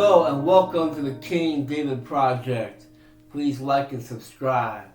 Hello and welcome to the King David Project. Please like and subscribe.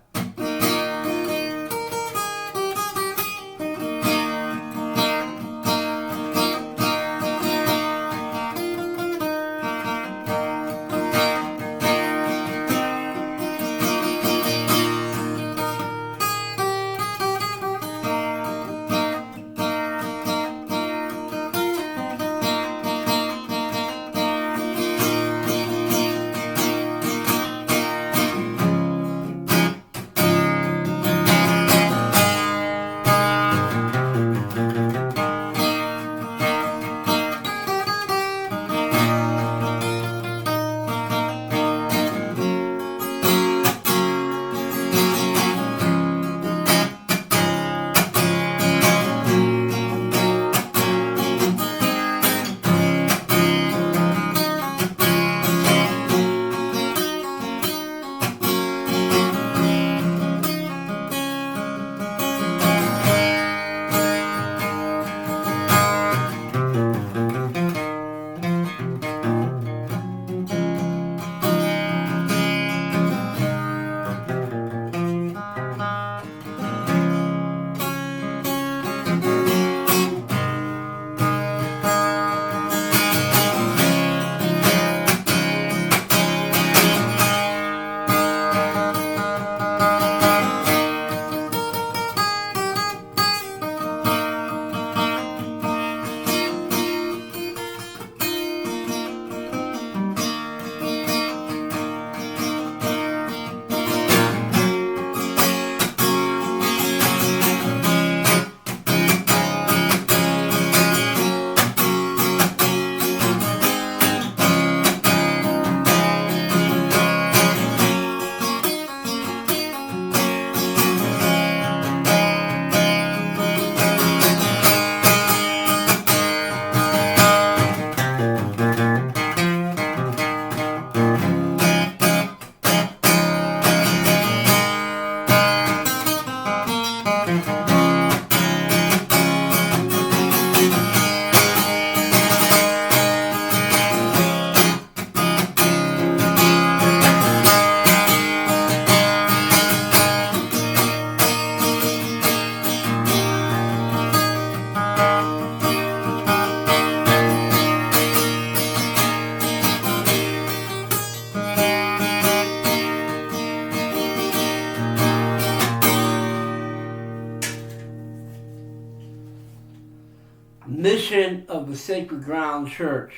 Mission of the Sacred Ground Church,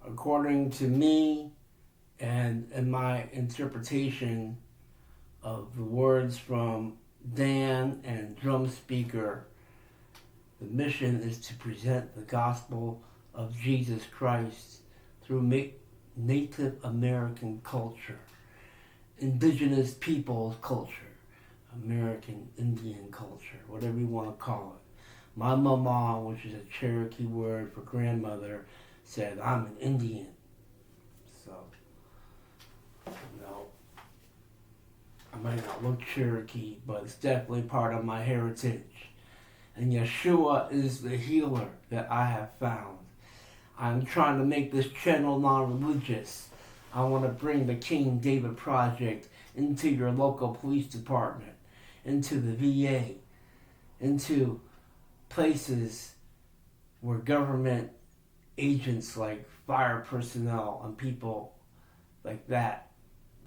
according to me and in my interpretation of the words from Dan and drum speaker, the mission is to present the gospel of Jesus Christ through Native American culture, indigenous people's culture, American Indian culture, whatever you want to call it. My mama, which is a Cherokee word for grandmother, said, I'm an Indian. So, I might not look Cherokee, but it's definitely part of my heritage. And Yeshua is the healer that I have found. I'm trying to make this channel non-religious. I want to bring the King David Project into your local police department, into the VA, into places where government agents like fire personnel and people like that,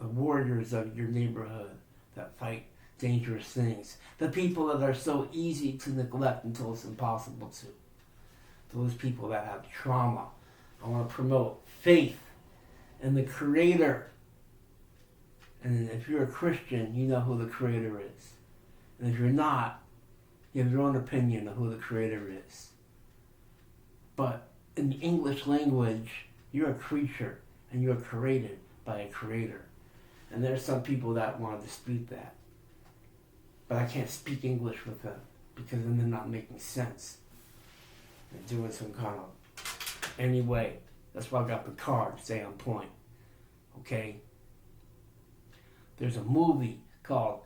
the warriors of your neighborhood that fight dangerous things, the people that are so easy to neglect until it's impossible to, those people that have trauma. I want to promote faith in the Creator. And if you're a Christian, you know who the Creator is. And if you're not, you have your own opinion of who the Creator is. But in the English language, you're a creature and you're created by a Creator. And there's some people that want to dispute that. But I can't speak English with them because then they're not making sense. They're doing some kind of... Anyway, that's why I got the card to stay on point. Okay? There's a movie called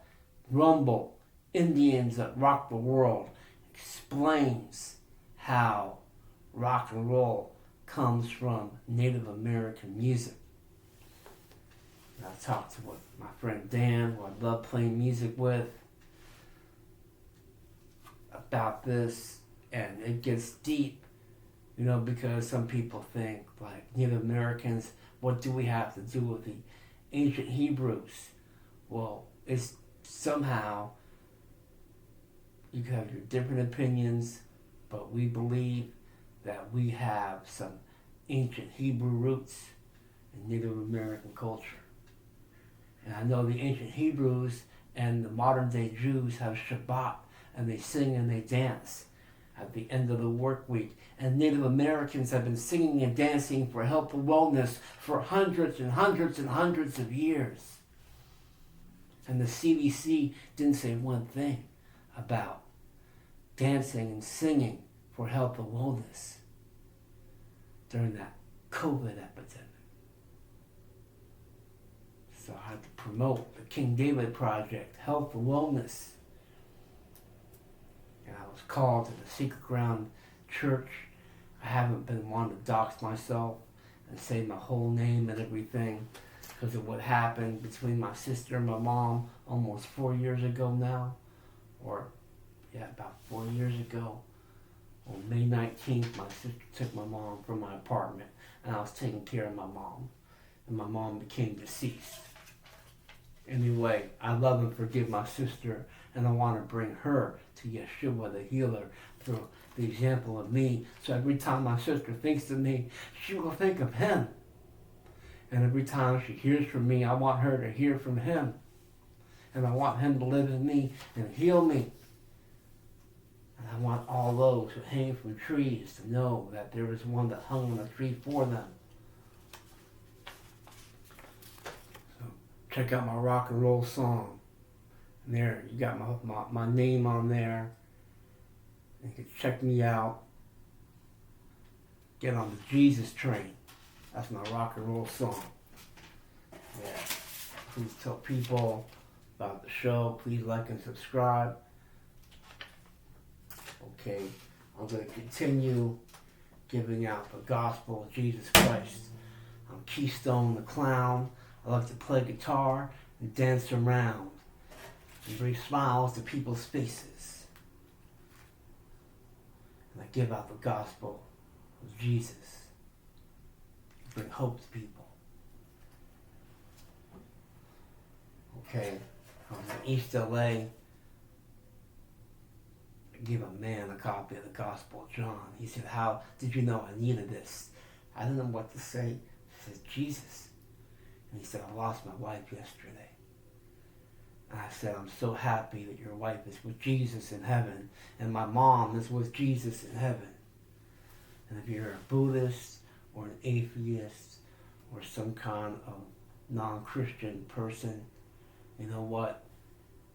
Rumble, Indians That Rock the World. Explains how rock and roll comes from Native American music. And I talked to my friend Dan, who I love playing music with, about this, and it gets deep, because some people think, like, Native Americans, what do we have to do with the ancient Hebrews? Well, it's somehow, you can have your different opinions, but we believe that we have some ancient Hebrew roots in Native American culture. And I know the ancient Hebrews and the modern day Jews have Shabbat, and they sing and they dance at the end of the work week. And Native Americans have been singing and dancing for health and wellness for hundreds and hundreds and hundreds of years. And the CDC didn't say one thing about dancing and singing for health and wellness during that COVID epidemic. So I had to promote the King David Project, health and wellness. And I was called to the Secret Ground Church. I haven't been wanting to dox myself and say my whole name and everything because of what happened between my sister and my mom almost 4 years ago now. About 4 years ago. On May 19th, my sister took my mom from my apartment, and I was taking care of my mom. And my mom became deceased. Anyway, I love and forgive my sister, and I want to bring her to Yeshua the healer through the example of me. So every time my sister thinks of me, she will think of him. And every time she hears from me, I want her to hear from him. And I want him to live in me and heal me. And I want all those who hang from trees to know that there is one that hung on a tree for them. So check out my rock and roll song. And there, you got my name on there. You can check me out. Get on the Jesus train. That's my rock and roll song. Yeah. Please tell people about the show. Please like and subscribe. Okay, I'm going to continue giving out the gospel of Jesus Christ. I'm Keystone the Clown. I like to play guitar and dance around and bring smiles to people's faces. And I give out the gospel of Jesus. Bring hope to people. Okay, I'm in East LA. I gave a man a copy of the Gospel of John. He said, "How did you know I needed this?" I didn't know what to say. I said, "Jesus." And he said, "I lost my wife yesterday." And I said, "I'm so happy that your wife is with Jesus in heaven, and my mom is with Jesus in heaven." And if you're a Buddhist or an atheist or some kind of non-Christian person, you know what?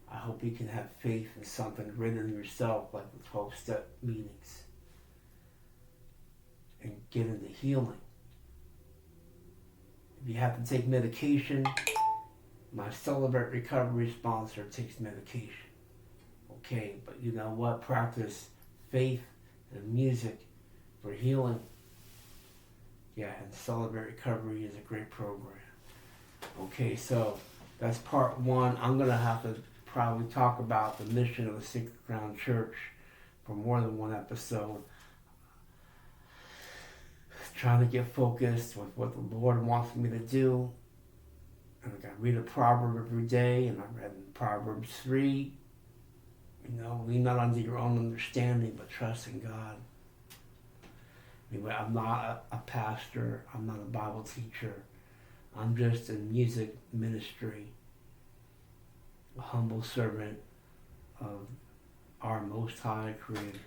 I hope you can have faith in something greater than yourself, like the 12-step meetings, and get into healing. If you have to take medication, my Celebrate Recovery sponsor takes medication. Okay, but you know what? Practice faith and music for healing. Yeah, and Celebrate Recovery is a great program. Okay, so that's part one. I'm going to have to probably talk about the mission of the Secret Ground Church for more than one episode. Trying to get focused with what the Lord wants me to do. And I read a proverb every day, and I read Proverbs 3. Lean not unto your own understanding, but trust in God. Anyway, I'm not a pastor. I'm not a Bible teacher. I'm just a music ministry, a humble servant of our Most High Creator.